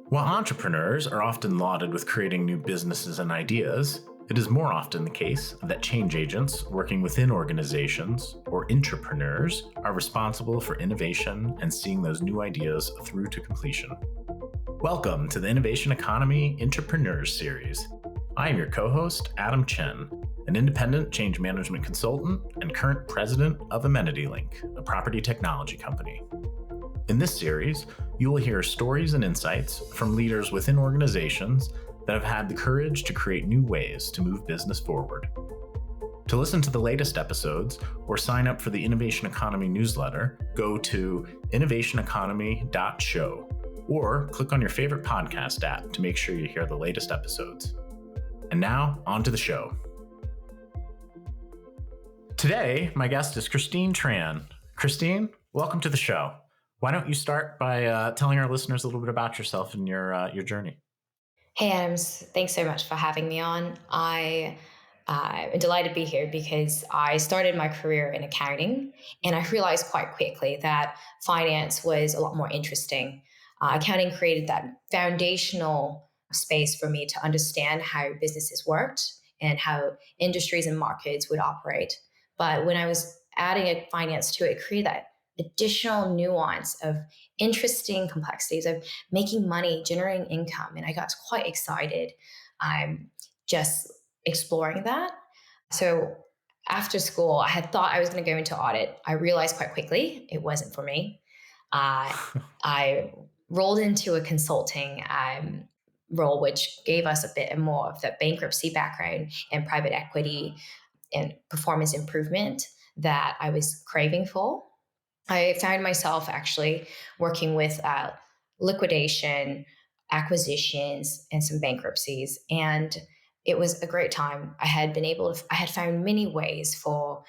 While entrepreneurs are often lauded with creating new businesses and ideas, it is more often the case that change agents working within organizations, or intrapreneurs, are responsible for innovation and seeing those new ideas through to completion. Welcome to the Innovation Economy Intrapreneurs Series. I am your co-host, Adam Chen, an independent change management consultant and current president of AmenityLink, a property technology company. In this series, you will hear stories and insights from leaders within organizations that have had the courage to create new ways to move business forward. To listen to the latest episodes or sign up for the Innovation Economy newsletter, go to innovationeconomy.show or click on your favorite podcast app to make sure you hear the latest episodes. And now, on to the show. Today, my guest is Christine Tran. Christine, welcome to the show. Why don't you start by telling our listeners a little bit about yourself and your journey? Hey, Adams. Thanks so much for having me on. I'm delighted to be here because I started my career in accounting, and I realized quite quickly that finance was a lot more interesting. Accounting created that foundational space for me to understand how businesses worked and how industries and markets would operate. But when I was adding a finance to it, it created that additional nuance of interesting complexities of making money, generating income. And I got quite excited just exploring that. So after school, I had thought I was going to go into audit. I realized quite quickly it wasn't for me. I rolled into a consulting role, which gave us a bit more of the bankruptcy background and private equity and performance improvement that I was craving for. I found myself actually working with liquidation, acquisitions, and some bankruptcies. And it was a great time. I had found many ways for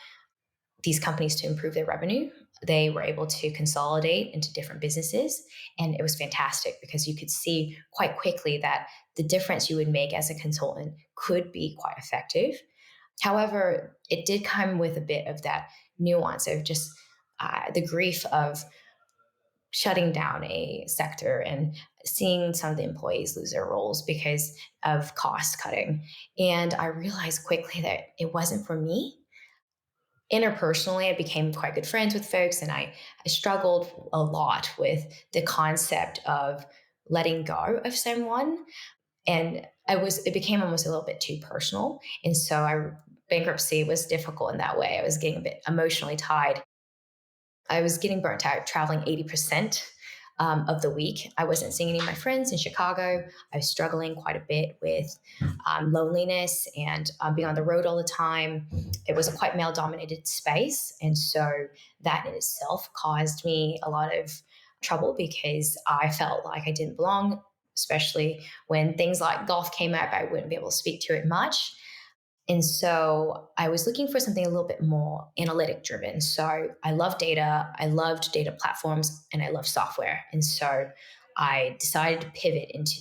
these companies to improve their revenue. They were able to consolidate into different businesses. And it was fantastic because you could see quite quickly that the difference you would make as a consultant could be quite effective. However, it did come with a bit of that nuance of just the grief of shutting down a sector and seeing some of the employees lose their roles because of cost cutting. And I realized quickly that it wasn't for me. Interpersonally, I became quite good friends with folks, and I struggled a lot with the concept of letting go of someone. And it became almost a little bit too personal. And so bankruptcy was difficult in that way. I was getting a bit emotionally tied. I was getting burnt out traveling 80% of the week. I wasn't seeing any of my friends in Chicago. I was struggling quite a bit with loneliness and being on the road all the time. It was a quite male-dominated space. And so that in itself caused me a lot of trouble because I felt like I didn't belong, especially when things like golf came up. I wouldn't be able to speak to it much. And so I was looking for something a little bit more analytic driven. So I love data, I loved data platforms, and I love software. And so I decided to pivot into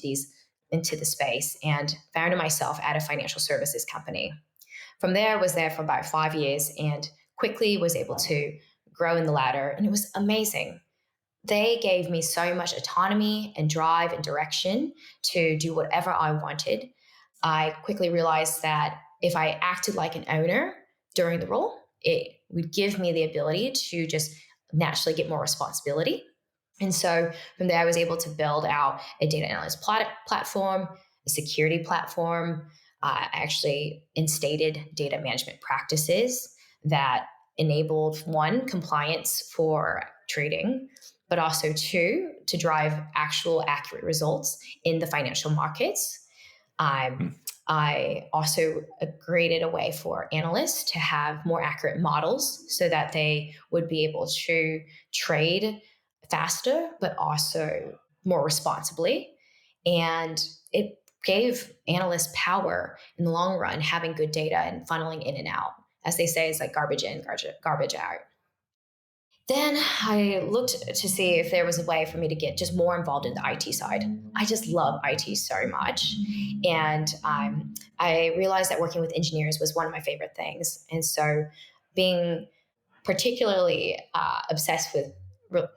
the space and found myself at a financial services company. From there, I was there for about 5 years and quickly was able to grow in the ladder. And it was amazing. They gave me so much autonomy and drive and direction to do whatever I wanted. I quickly realized that if I acted like an owner during the role, it would give me the ability to just naturally get more responsibility. And so from there, I was able to build out a data analyst platform, a security platform. I actually instated data management practices that enabled, one, compliance for trading, but also two, to drive actual accurate results in the financial markets. I also created a way for analysts to have more accurate models so that they would be able to trade faster, but also more responsibly. And it gave analysts power in the long run, having good data and funneling in and out. As they say, it's like garbage in, garbage out. Then I looked to see if there was a way for me to get just more involved in the IT side. I just love IT so much. And I realized that working with engineers was one of my favorite things. And so being particularly obsessed with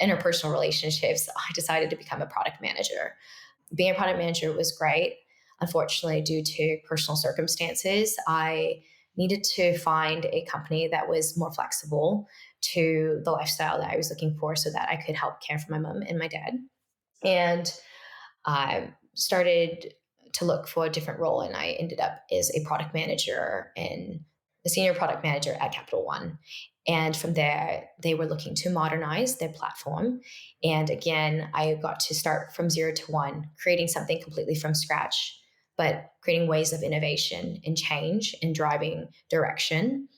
interpersonal relationships, I decided to become a product manager. being a product manager was great. Unfortunately, due to personal circumstances, I needed to find a company that was more flexible to the lifestyle that I was looking for so that I could help care for my mom and my dad. And I started to look for a different role, and I ended up as a product manager and a senior product manager at Capital One. And from there, they were looking to modernize their platform. And again, I got to start from 0 to 1, creating something completely from scratch, but creating ways of innovation and change and driving direction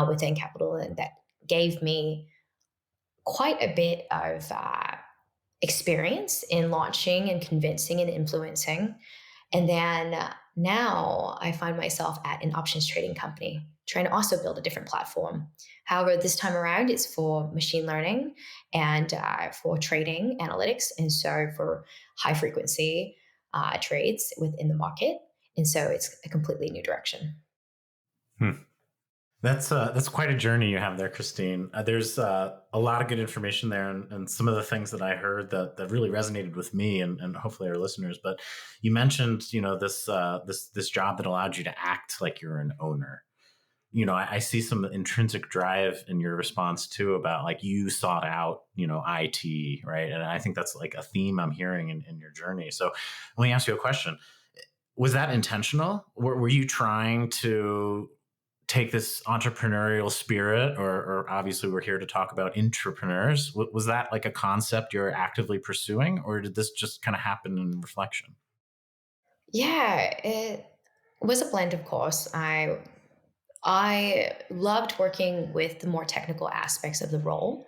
within Capital. And that gave me quite a bit of experience in launching and convincing and influencing. And then now I find myself at an options trading company trying to also build a different platform. However, this time around, it's for machine learning and for trading analytics. And so for high frequency trades within the market. And so it's a completely new direction. Hmm. That's quite a journey you have there, Christine. There's a lot of good information there, and some of the things that I heard that really resonated with me and hopefully our listeners. But you mentioned, this job that allowed you to act like you're an owner. I see some intrinsic drive in your response too about like you sought out, IT, right? And I think that's like a theme I'm hearing in your journey. So let me ask you a question. Was that intentional? Were you trying to take this entrepreneurial spirit, or obviously we're here to talk about intrapreneurs? Was that like a concept you're actively pursuing, or did this just kind of happen in reflection? Yeah, it was a blend, of course. I loved working with the more technical aspects of the role.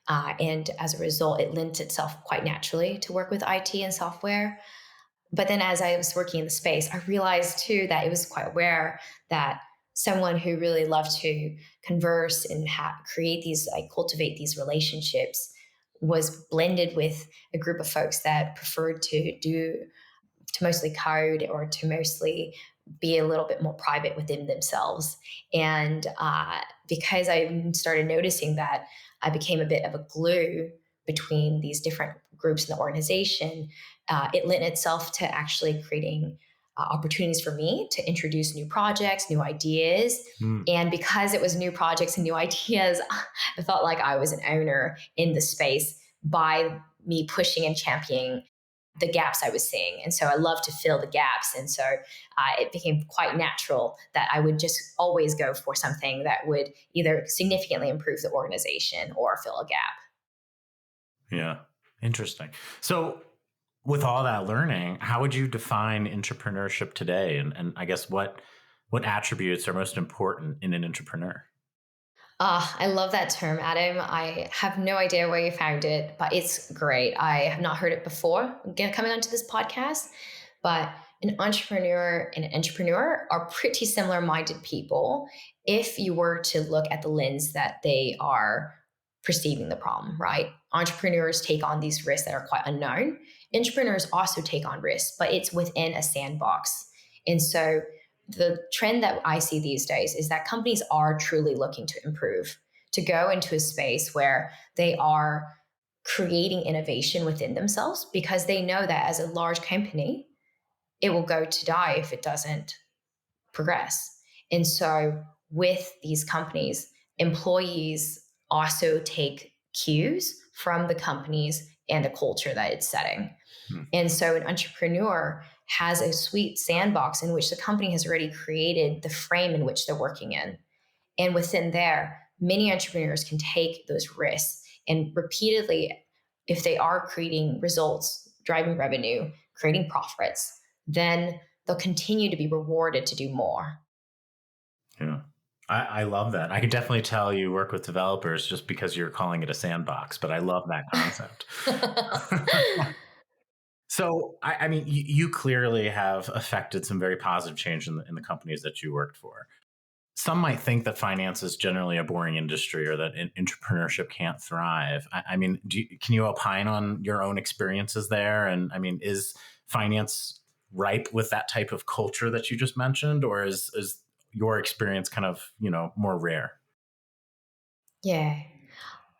And as a result, it lent itself quite naturally to work with IT and software. But then as I was working in the space, I realized too that it was quite rare that someone who really loved to converse and create these, like cultivate these relationships, was blended with a group of folks that preferred to mostly code or to mostly be a little bit more private within themselves. And because I started noticing that, I became a bit of a glue between these different groups in the organization. It lent itself to actually creating opportunities for me to introduce new projects, new ideas. Hmm. And because it was new projects and new ideas, I felt like I was an owner in the space by me pushing and championing the gaps I was seeing. And so I love to fill the gaps. And so it became quite natural that I would just always go for something that would either significantly improve the organization or fill a gap. Yeah. Interesting. So with all that learning, how would you define entrepreneurship today? And I guess what attributes are most important in an entrepreneur? I love that term, Adam. I have no idea where you found it, but it's great. I have not heard it before coming onto this podcast, but an entrepreneur and an entrepreneur are pretty similar minded people if you were to look at the lens that they are perceiving the problem, right? Entrepreneurs take on these risks that are quite unknown. Entrepreneurs also take on risks, but it's within a sandbox. And so the trend that I see these days is that companies are truly looking to improve, to go into a space where they are creating innovation within themselves because they know that as a large company, it will go to die if it doesn't progress. And so with these companies, employees also take cues from the companies and the culture that it's setting. Hmm. And so an entrepreneur has a sweet sandbox in which the company has already created the frame in which they're working in. And within there, many entrepreneurs can take those risks and repeatedly, if they are creating results, driving revenue, creating profits, then they'll continue to be rewarded to do more. Yeah. I love that. I can definitely tell you work with developers just because you're calling it a sandbox, but I love that concept. So, I mean, you clearly have affected some very positive change in the companies that you worked for. Some might think that finance is generally a boring industry or that entrepreneurship can't thrive. I mean, can you opine on your own experiences there? And I mean, is finance ripe with that type of culture that you just mentioned, or is your experience kind of, more rare? Yeah.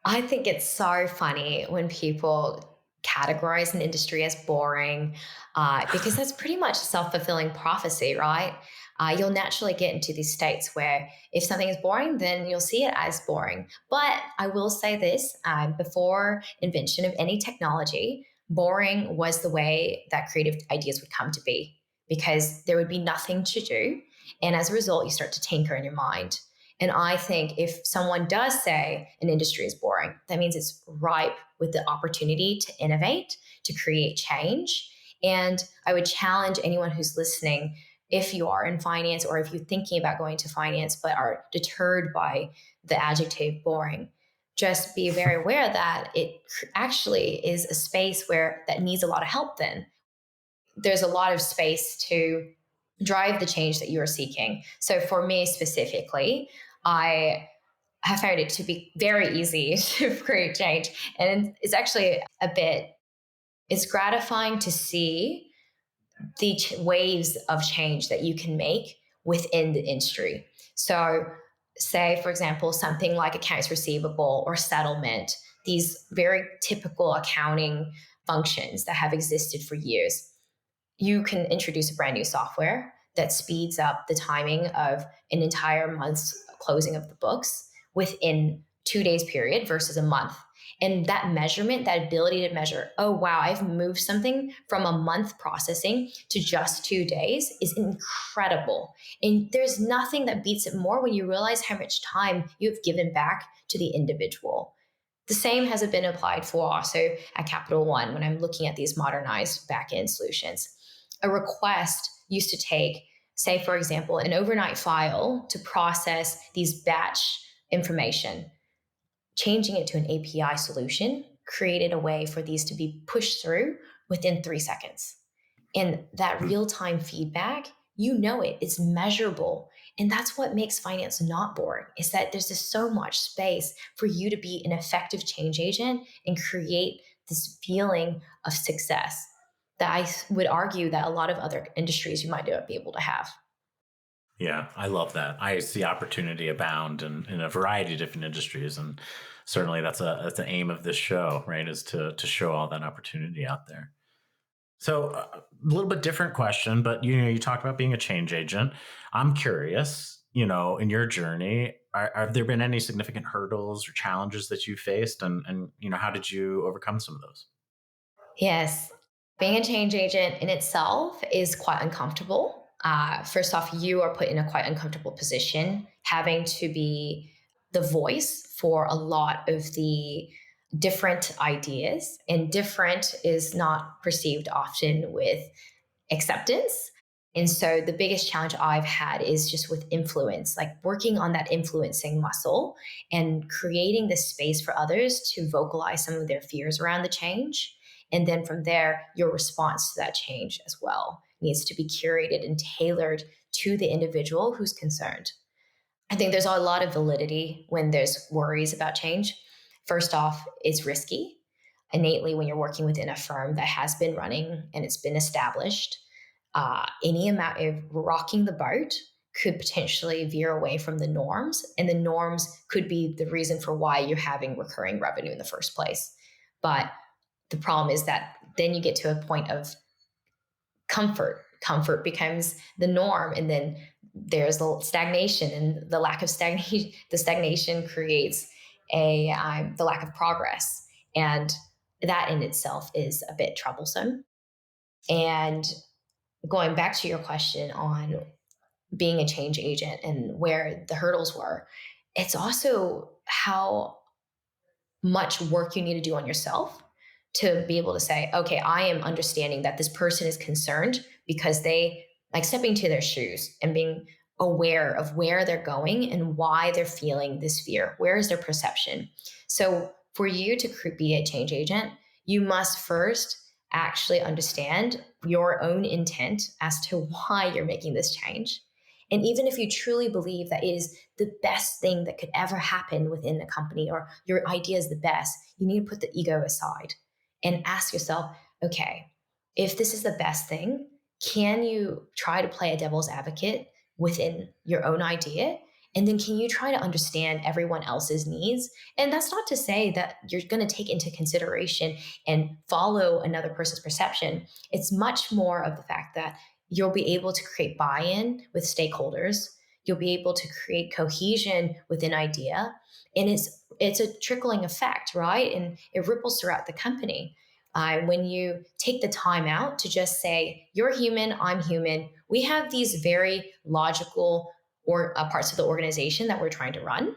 I think it's so funny when people categorize an industry as boring, because that's pretty much a self-fulfilling prophecy, right? You'll naturally get into these states where if something is boring, then you'll see it as boring. But I will say this, before invention of any technology, boring was the way that creative ideas would come to be because there would be nothing to do. And as a result, you start to tinker in your mind. And I think if someone does say an industry is boring, that means it's ripe with the opportunity to innovate, to create change. And I would challenge anyone who's listening, if you are in finance or if you're thinking about going to finance but are deterred by the adjective boring, just be very aware that it actually is a space where that needs a lot of help. Then there's a lot of space to drive the change that you are seeking. So for me specifically, I have found it to be very easy to create change. And it's actually it's gratifying to see the waves of change that you can make within the industry. So, say, for example, something like accounts receivable or settlement, these very typical accounting functions that have existed for years. You can introduce a brand new software that speeds up the timing of an entire month's closing of the books within 2 days period versus a month. And that measurement, that ability to measure, oh, wow, I've moved something from a month processing to just 2 days is incredible. And there's nothing that beats it more when you realize how much time you've given back to the individual. The same has been applied for also at Capital One when I'm looking at these modernized backend solutions. A request used to take, say, for example, an overnight file to process these batch information. Changing it to an API solution created a way for these to be pushed through within 3 seconds. And that real-time feedback, it's measurable. And that's what makes finance not boring, is that there's just so much space for you to be an effective change agent and create this feeling of success that I would argue that a lot of other industries you might not be able to have. Yeah, I love that. I see opportunity abound in a variety of different industries, and certainly that's the aim of this show, right? Is to show all that opportunity out there. So a little bit different question, but you talk about being a change agent. I'm curious, in your journey, have there been any significant hurdles or challenges that you faced, and how did you overcome some of those? Yes, being a change agent in itself is quite uncomfortable. First off, you are put in a quite uncomfortable position, having to be the voice for a lot of the different ideas, and different is not perceived often with acceptance. And so the biggest challenge I've had is just with influence, like working on that influencing muscle and creating the space for others to vocalize some of their fears around the change. And then from there, your response to that change as well needs to be curated and tailored to the individual who's concerned. I think there's a lot of validity when there's worries about change. First off, it's risky. Innately, when you're working within a firm that has been running and it's been established, any amount of rocking the boat could potentially veer away from the norms, and the norms could be the reason for why you're having recurring revenue in the first place. But the problem is that then you get to a point of comfort. Comfort becomes the norm, and then there's the stagnation, and the lack of stagnation. The stagnation creates the lack of progress, and that in itself is a bit troublesome. And going back to your question on being a change agent and where the hurdles were, it's also how much work you need to do on yourself to be able to say, okay, I am understanding that this person is concerned because they like stepping to their shoes and being aware of where they're going and why they're feeling this fear. Where is their perception? So for you to be a change agent, you must first actually understand your own intent as to why you're making this change. And even if you truly believe that it is the best thing that could ever happen within a company or your idea is the best, you need to put the ego aside and ask yourself, okay, if this is the best thing, can you try to play a devil's advocate within your own idea And then can you try to understand everyone else's needs? And that's not to say that you're going to take into consideration and follow another person's perception. It's much more of the fact that you'll be able to create buy-in with stakeholders. You'll be able to create cohesion with an idea. And it's a trickling effect, right? And it ripples throughout the company. When you take the time out to just say, you're human, I'm human, we have these very logical parts of the organization that we're trying to run.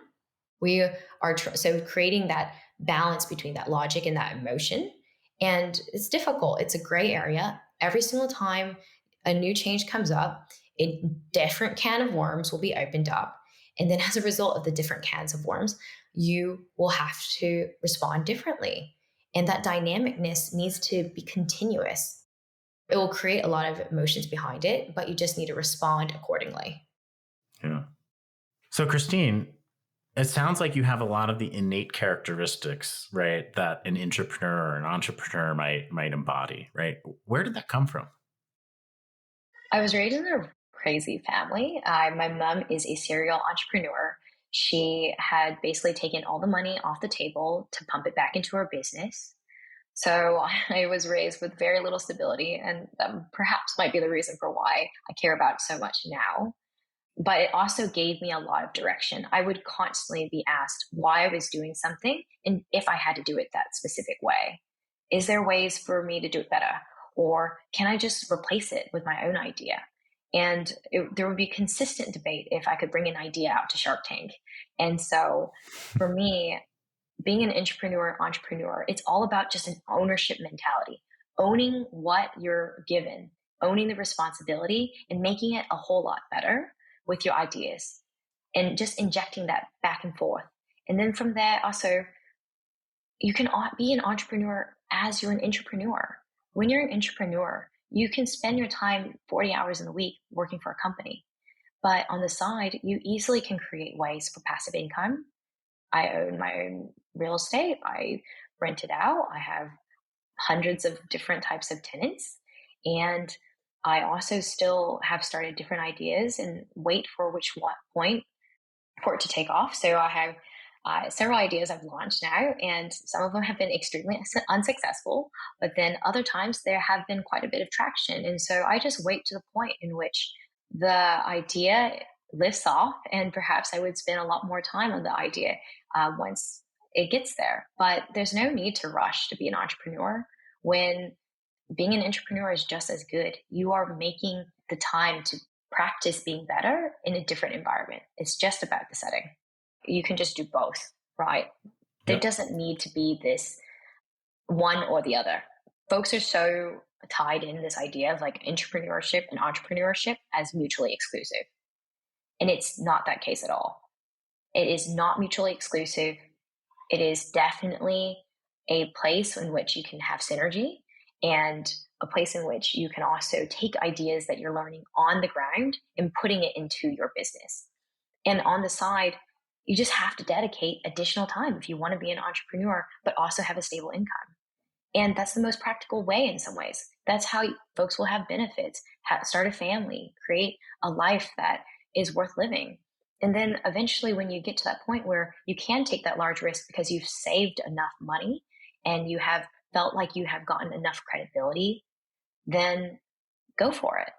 We are so creating that balance between that logic and that emotion. And it's difficult. It's a gray area. Every single time a new change comes up, a different can of worms will be opened up. And then as a result of the different cans of worms, you will have to respond differently. And that dynamicness needs to be continuous. It will create a lot of emotions behind it, but you just need to respond accordingly. Yeah. So, Christine, it sounds like you have a lot of the innate characteristics, right, that an intrapreneur or an entrepreneur might embody, right? Where did that come from? I was raised in a crazy family. My mom is a serial entrepreneur. She had basically taken all the money off the table to pump it back into her business. So I was raised with very little stability, and perhaps might be the reason for why I care about it so much now. But it also gave me a lot of direction. I would constantly be asked why I was doing something and if I had to do it that specific way. Is there ways for me to do it better? Or can I just replace it with my own idea? And there would be consistent debate if I could bring an idea out to Shark Tank. And so for me, being an entrepreneur, it's all about just an ownership mentality, owning what you're given, owning the responsibility and making it a whole lot better with your ideas and just injecting that back and forth. And then from there, also, you can be an entrepreneur as you're an intrapreneur. When you're an intrapreneur, you can spend your time 40 hours in a week working for a company. But on the side, you easily can create ways for passive income. I own my own real estate. I rent it out. I have hundreds of different types of tenants. And I also still have started different ideas and wait for which point for it to take off. So I have several ideas I've launched now, and some of them have been extremely unsuccessful, but then other times there have been quite a bit of traction. And so I just wait to the point in which the idea lifts off, and perhaps I would spend a lot more time on the idea once it gets there. But there's no need to rush to be an entrepreneur when being an entrepreneur is just as good. You are making the time to practice being better in a different environment. It's just about the setting. You can just do both, right? There doesn't need to be this one or the other. Folks are so tied in this idea of like intrapreneurship and entrepreneurship as mutually exclusive. And it's not that case at all. It is not mutually exclusive. It is definitely a place in which you can have synergy and a place in which you can also take ideas that you're learning on the ground and putting it into your business. And on the side, you just have to dedicate additional time if you want to be an entrepreneur, but also have a stable income. And that's the most practical way in some ways. That's how folks will have benefits, start a family, create a life that is worth living. And then eventually when you get to that point where you can take that large risk because you've saved enough money and you have felt like you have gotten enough credibility, then go for it.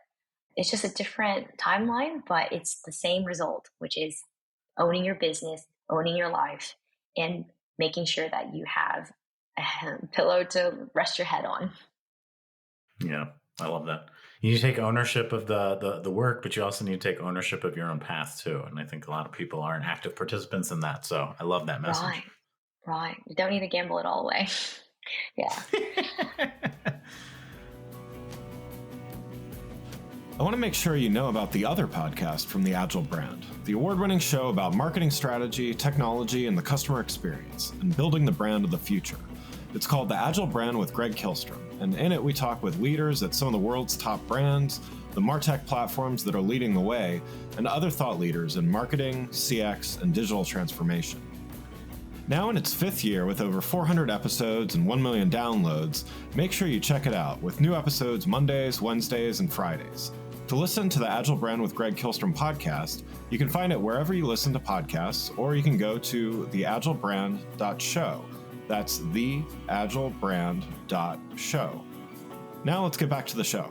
It's just a different timeline, but it's the same result, which is owning your business, owning your life, and making sure that you have a pillow to rest your head on. Yeah, I love that. You need to take ownership of the work, but you also need to take ownership of your own path too. And I think a lot of people aren't active participants in that. So I love that message. Right. You don't need to gamble it all away. Yeah. I want to make sure you know about the other podcast from the Agile brand, the award-winning show about marketing strategy, technology, and the customer experience, and building the brand of the future. It's called The Agile Brand with Greg Kihlstrom, and in it we talk with leaders at some of the world's top brands, the MarTech platforms that are leading the way, and other thought leaders in marketing, CX, and digital transformation. Now in its fifth year with over 400 episodes and 1 million downloads, make sure you check it out with new episodes Mondays, Wednesdays, and Fridays. To listen to the Agile Brand with Greg Kihlstrom podcast, you can find it wherever you listen to podcasts, or you can go to theagilebrand.show. That's theagilebrand.show. Now let's get back to the show.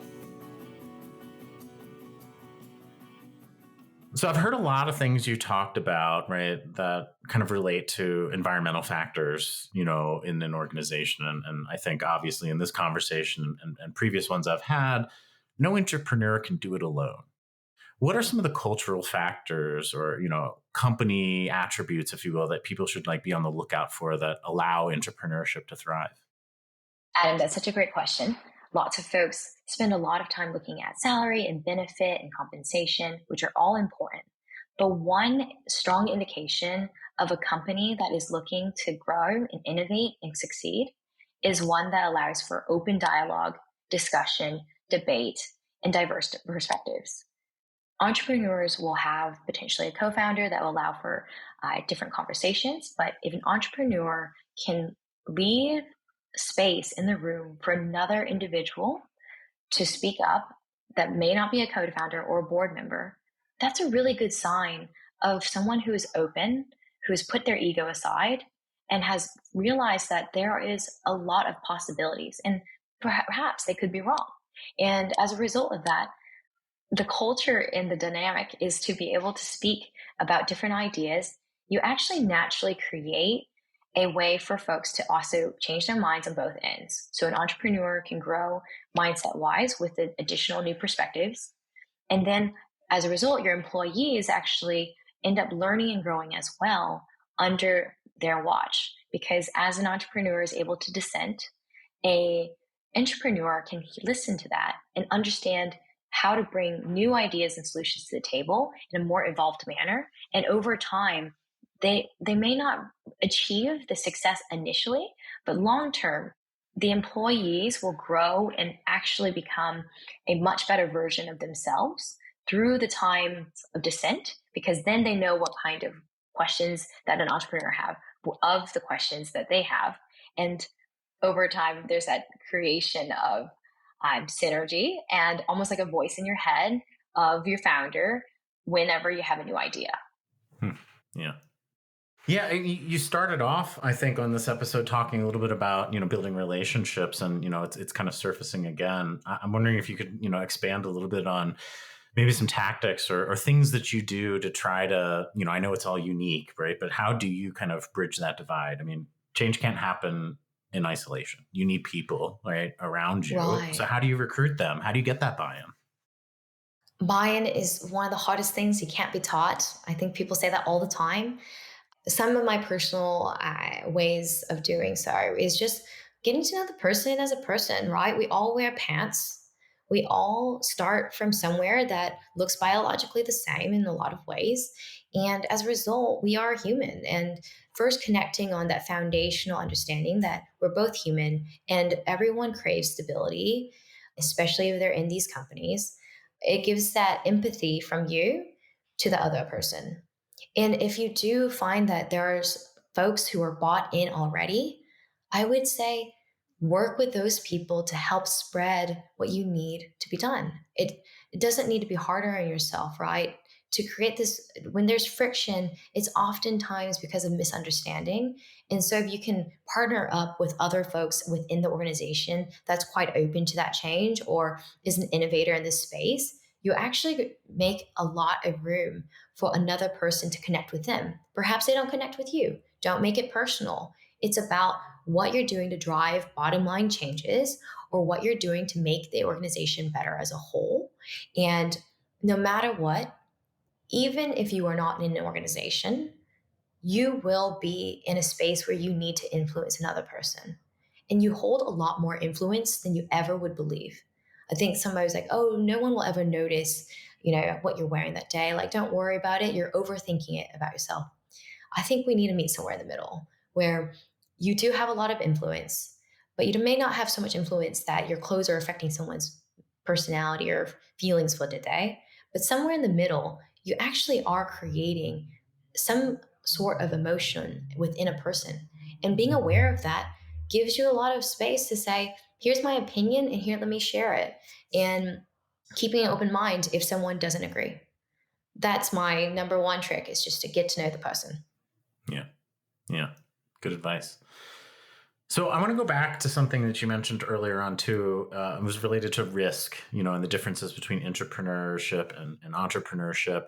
So I've heard a lot of things you talked about, right, that kind of relate to environmental factors, in an organization. And I think obviously in this conversation and previous ones I've had, no entrepreneur can do it alone. What are some of the cultural factors or, company attributes, if you will, that people should be on the lookout for that allow entrepreneurship to thrive? Adam, that's such a great question. Lots of folks spend a lot of time looking at salary and benefit and compensation, which are all important. But one strong indication of a company that is looking to grow and innovate and succeed is one that allows for open dialogue, discussion, debate, and diverse perspectives. Entrepreneurs will have potentially a co-founder that will allow for different conversations, but if an entrepreneur can leave space in the room for another individual to speak up that may not be a co-founder or a board member, that's a really good sign of someone who is open, who has put their ego aside and has realized that there is a lot of possibilities and perhaps they could be wrong. And as a result of that, the culture and the dynamic is to be able to speak about different ideas. You actually naturally create a way for folks to also change their minds on both ends. So an entrepreneur can grow mindset-wise with the additional new perspectives. And then as a result, your employees actually end up learning and growing as well under their watch. Because as an entrepreneur is able to dissent, an entrepreneur can listen to that and understand how to bring new ideas and solutions to the table in a more evolved manner. And over time, they may not achieve the success initially, but long-term, the employees will grow and actually become a much better version of themselves through the time of dissent, because then they know what kind of questions that an entrepreneur have of the questions that they have. And over time, there's that creation of synergy and almost like a voice in your head of your founder whenever you have a new idea. Yeah. Yeah, you started off, I think, on this episode talking a little bit about, building relationships and, it's kind of surfacing again. I'm wondering if you could, expand a little bit on maybe some tactics or things that you do to try to, I know it's all unique, right? But how do you kind of bridge that divide? I mean, change can't happen in isolation. You need people, right, around you. Right. So how do you recruit them? How do you get that buy-in? Buy-in is one of the hardest things. You can't be taught. I think people say that all the time. Some of my personal ways of doing so is just getting to know the person as a person, right? We all wear pants. We all start from somewhere that looks biologically the same in a lot of ways. And as a result, we are human. And first connecting on that foundational understanding that we're both human and everyone craves stability, especially if they're in these companies. It gives that empathy from you to the other person. And if you do find that there's folks who are bought in already, I would say work with those people to help spread what you need to be done. It doesn't need to be harder on yourself, right? To create this, when there's friction, it's oftentimes because of misunderstanding. And so if you can partner up with other folks within the organization that's quite open to that change or is an innovator in this space, you actually make a lot of room for another person to connect with them. Perhaps they don't connect with you. Don't make it personal. It's about what you're doing to drive bottom line changes or what you're doing to make the organization better as a whole. And no matter what, even if you are not in an organization, you will be in a space where you need to influence another person. And you hold a lot more influence than you ever would believe. I think somebody's like, oh, no one will ever notice, what you're wearing that day. Like, don't worry about it. You're overthinking it about yourself. I think we need to meet somewhere in the middle where you do have a lot of influence, but you may not have so much influence that your clothes are affecting someone's personality or feelings for the day. But somewhere in the middle, you actually are creating some sort of emotion within a person. And being aware of that gives you a lot of space to say, here's my opinion and here, let me share it. And keeping an open mind if someone doesn't agree. That's my number one trick, is just to get to know the person. Yeah. Yeah. Good advice. So I want to go back to something that you mentioned earlier on too. It was related to risk, and the differences between intrapreneurship and entrepreneurship.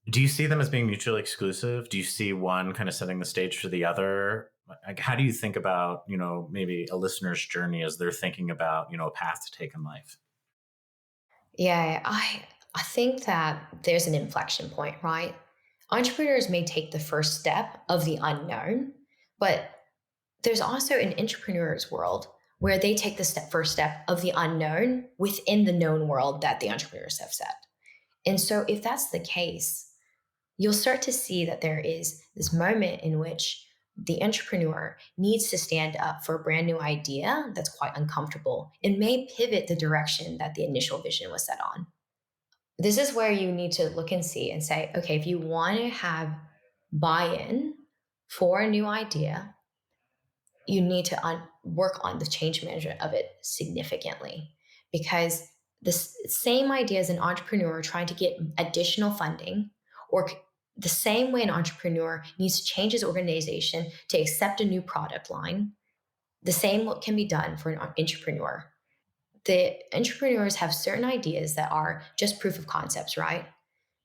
Do you see them as being mutually exclusive? Do you see one kind of setting the stage for the other? Like, how do you think about, maybe a listener's journey as they're thinking about, a path to take in life? Yeah, I think that there's an inflection point, right? Entrepreneurs may take the first step of the unknown, but there's also an entrepreneur's world where they take the first step of the unknown within the known world that the entrepreneurs have set. And so if that's the case, you'll start to see that there is this moment in which the entrepreneur needs to stand up for a brand new idea that's quite uncomfortable and may pivot the direction that the initial vision was set on. This is where you need to look and see and say, okay, if you want to have buy-in for a new idea, you need to work on the change management of it significantly, because the same idea as an entrepreneur trying to get additional funding, or the same way an entrepreneur needs to change his organization to accept a new product line, the same can be done for an entrepreneur. The entrepreneurs have certain ideas that are just proof of concepts, right?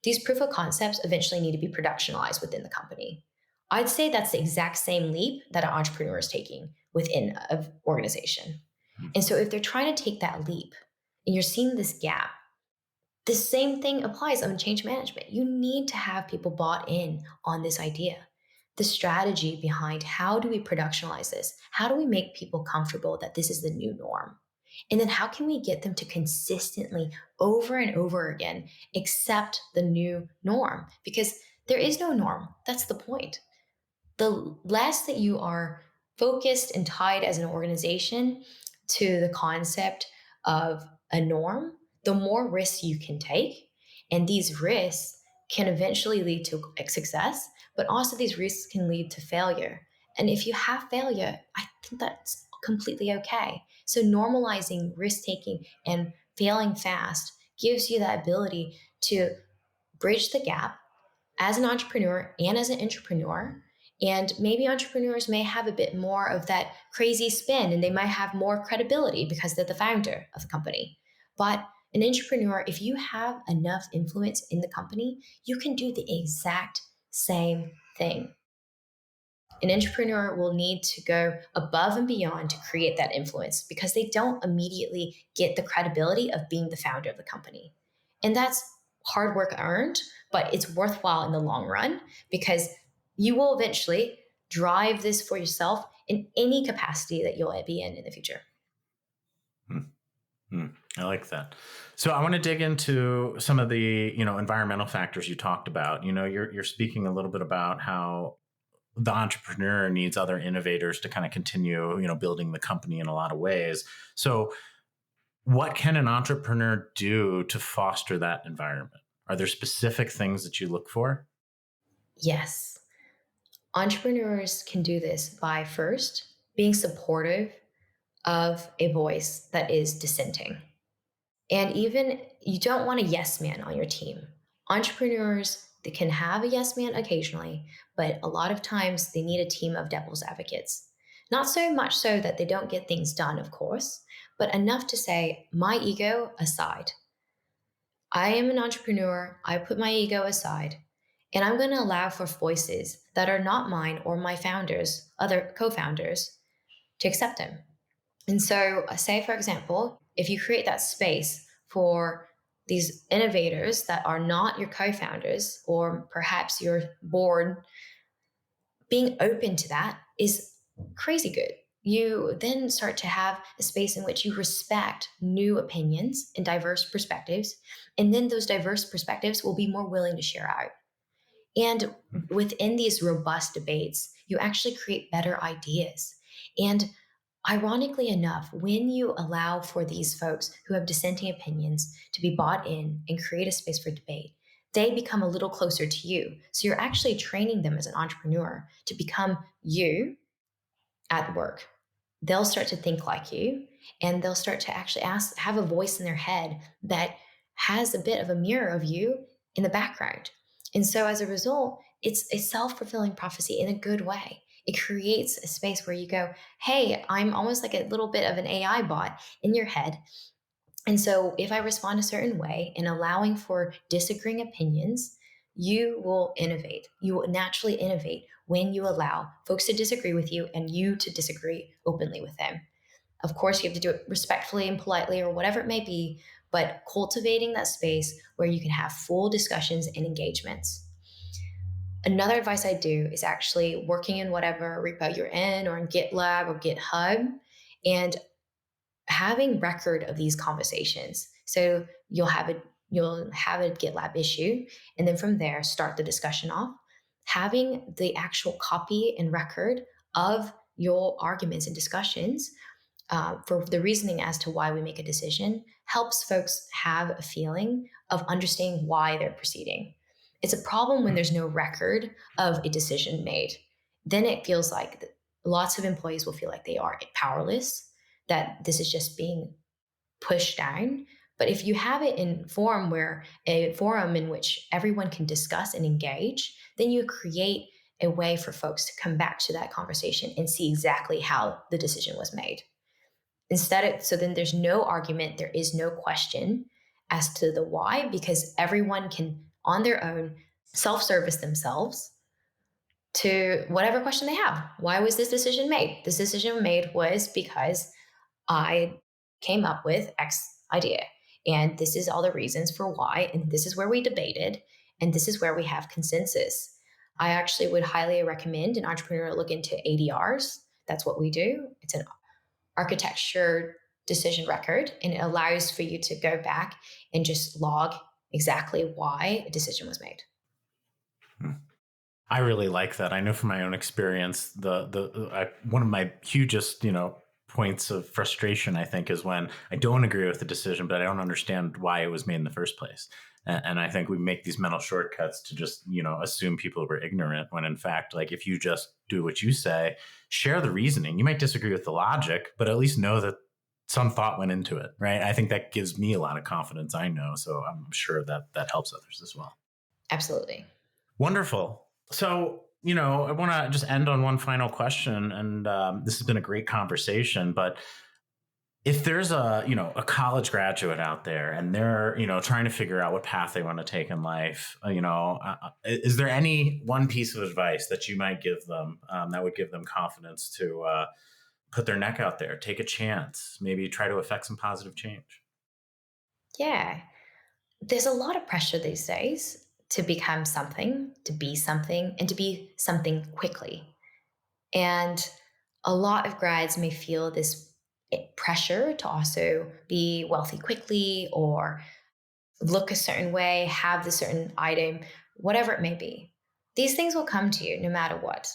These proof of concepts eventually need to be productionalized within the company. I'd say that's the exact same leap that an entrepreneur is taking within an organization. And so if they're trying to take that leap and you're seeing this gap, the same thing applies on change management. You need to have people bought in on this idea. The strategy behind how do we productionalize this? How do we make people comfortable that this is the new norm? And then how can we get them to consistently, over and over again, accept the new norm? Because there is no norm. That's the point. The less that you are focused and tied as an organization to the concept of a norm, the more risks you can take. And these risks can eventually lead to success, but also these risks can lead to failure. And if you have failure, I think that's completely okay. So normalizing risk taking and failing fast gives you that ability to bridge the gap as an entrepreneur and as an entrepreneur. And maybe entrepreneurs may have a bit more of that crazy spin and they might have more credibility because they're the founder of the company. But an entrepreneur, if you have enough influence in the company, you can do the exact same thing. An entrepreneur will need to go above and beyond to create that influence because they don't immediately get the credibility of being the founder of the company. And that's hard work earned, but it's worthwhile in the long run because you will eventually drive this for yourself in any capacity that you'll be in the future. I like that. So I want to dig into some of the, environmental factors you talked about. You're speaking a little bit about how the entrepreneur needs other innovators to kind of continue, building the company in a lot of ways. So what can an entrepreneur do to foster that environment? Are there specific things that you look for? Yes. Entrepreneurs can do this by first being supportive of a voice that is dissenting. And even you don't want a yes man on your team. Entrepreneurs, they can have a yes man occasionally, but a lot of times they need a team of devil's advocates. Not so much so that they don't get things done, of course, but enough to say, my ego aside. I am an entrepreneur. I put my ego aside, and I'm going to allow for voices that are not mine or my founders, other co founders, to accept them. And so, say, for example, if you create that space for these innovators that are not your co founders or perhaps your board, being open to that is crazy good. You then start to have a space in which you respect new opinions and diverse perspectives. And then those diverse perspectives will be more willing to share out. And within these robust debates, you actually create better ideas. And ironically enough, when you allow for these folks who have dissenting opinions to be bought in and create a space for debate, they become a little closer to you. So you're actually training them as an entrepreneur to become you at work. They'll start to think like you, and they'll start to actually have a voice in their head that has a bit of a mirror of you in the background. And so as a result, it's a self-fulfilling prophecy in a good way. It creates a space where you go, hey, I'm almost like a little bit of an AI bot in your head. And so if I respond a certain way and allowing for disagreeing opinions, you will innovate. You will naturally innovate when you allow folks to disagree with you and you to disagree openly with them. Of course, you have to do it respectfully and politely or whatever it may be, but cultivating that space where you can have full discussions and engagements. Another advice I do is actually working in whatever repo you're in or in GitLab or GitHub and having record of these conversations. So you'll have a GitLab issue, and then from there start the discussion off. Having the actual copy and record of your arguments and discussions for the reasoning as to why we make a decision helps folks have a feeling of understanding why they're proceeding. It's a problem when there's no record of a decision made. Then it feels like lots of employees will feel like they are powerless, that this is just being pushed down. But if you have it in a forum in which everyone can discuss and engage, then you create a way for folks to come back to that conversation and see exactly how the decision was made. So then there's no argument, there is no question as to the why, because everyone can, on their own, self-service themselves to whatever question they have. Why was this decision made? This decision made was because I came up with X idea, and this is all the reasons for why, and this is where we debated, and this is where we have consensus. I actually would highly recommend an entrepreneur look into ADRs. That's what we do. It's an architecture decision record, and it allows for you to go back and just log exactly why a decision was made. I really like that. I know from my own experience, one of my hugest, points of frustration, I think, is when I don't agree with the decision, but I don't understand why it was made in the first place. And I think we make these mental shortcuts to just, assume people were ignorant, when in fact, like, if you just do what you say, share the reasoning. You might disagree with the logic, but at least know that some thought went into it, right? I think that gives me a lot of confidence, I know. So I'm sure that helps others as well. Absolutely. Wonderful. So, I want to just end on one final question, and this has been a great conversation, but if there's a college graduate out there and they're, trying to figure out what path they want to take in life, is there any one piece of advice that you might give them that would give them confidence to put their neck out there, take a chance, maybe try to affect some positive change? Yeah. There's a lot of pressure these days to become something, to be something, and to be something quickly. And a lot of grads may feel this pressure to also be wealthy quickly or look a certain way, have the certain item, whatever it may be. These things will come to you no matter what.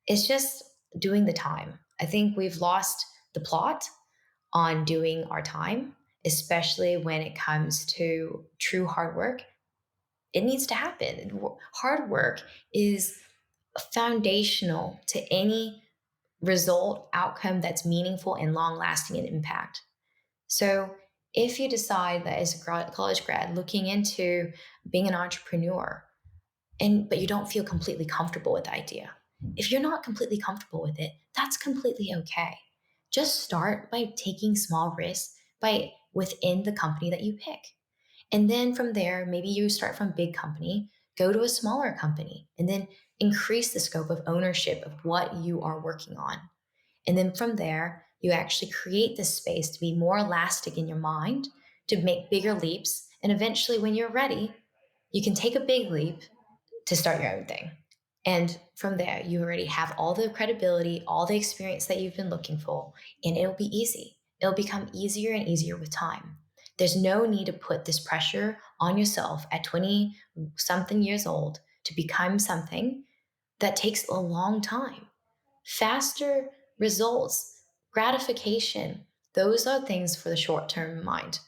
It's just doing the time. I think we've lost the plot on doing our time, especially when it comes to true hard work. It needs to happen. Hard work is foundational to any result, outcome that's meaningful and long lasting in impact. So if you decide that as a college grad looking into being an entrepreneur, but you don't feel completely comfortable with the idea, if you're not completely comfortable with it, that's completely okay. Just start by taking small risks within the company that you pick. And then from there, maybe you start from big company, go to a smaller company, and then increase the scope of ownership of what you are working on. And then from there, you actually create this space to be more elastic in your mind, to make bigger leaps. And eventually, when you're ready, you can take a big leap to start your own thing. And from there, you already have all the credibility, all the experience that you've been looking for, and it'll be easy. It'll become easier and easier with time. There's no need to put this pressure on yourself at 20 something years old to become something that takes a long time. Faster results, gratification, those are things for the short-term mind.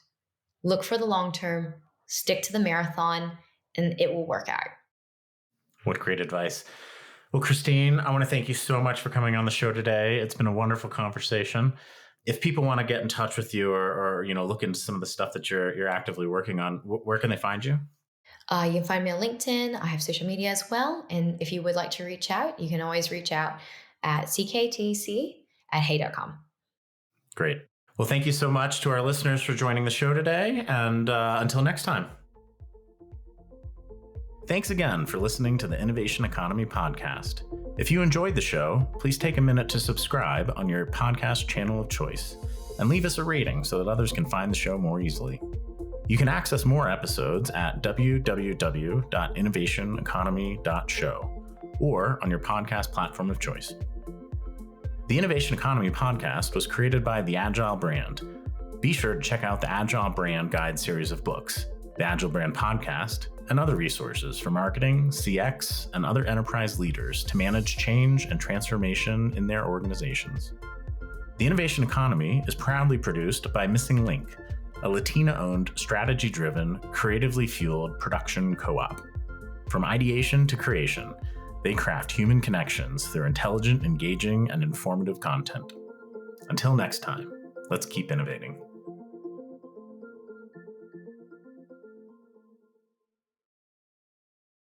Look for the long term, stick to the marathon, and it will work out. What great advice. Well, Christine, I want to thank you so much for coming on the show today. It's been a wonderful conversation. If people want to get in touch with you or look into some of the stuff that you're actively working on, where can they find you? You can find me on LinkedIn. I have social media as well. And if you would like to reach out, you can always reach out at cktc@hey.com. Great. Well, thank you so much to our listeners for joining the show today. And until next time. Thanks again for listening to the Innovation Economy podcast. If you enjoyed the show, please take a minute to subscribe on your podcast channel of choice and leave us a rating so that others can find the show more easily. You can access more episodes at www.innovationeconomy.show or on your podcast platform of choice. The Innovation Economy podcast was created by the Agile Brand. Be sure to check out the Agile Brand Guide series of books, the Agile Brand podcast, and other resources for marketing, CX, and other enterprise leaders to manage change and transformation in their organizations. The Innovation Economy is proudly produced by Missing Link, a Latina-owned, strategy-driven, creatively fueled production co-op. From ideation to creation, they craft human connections through intelligent, engaging, and informative content. Until next time, let's keep innovating.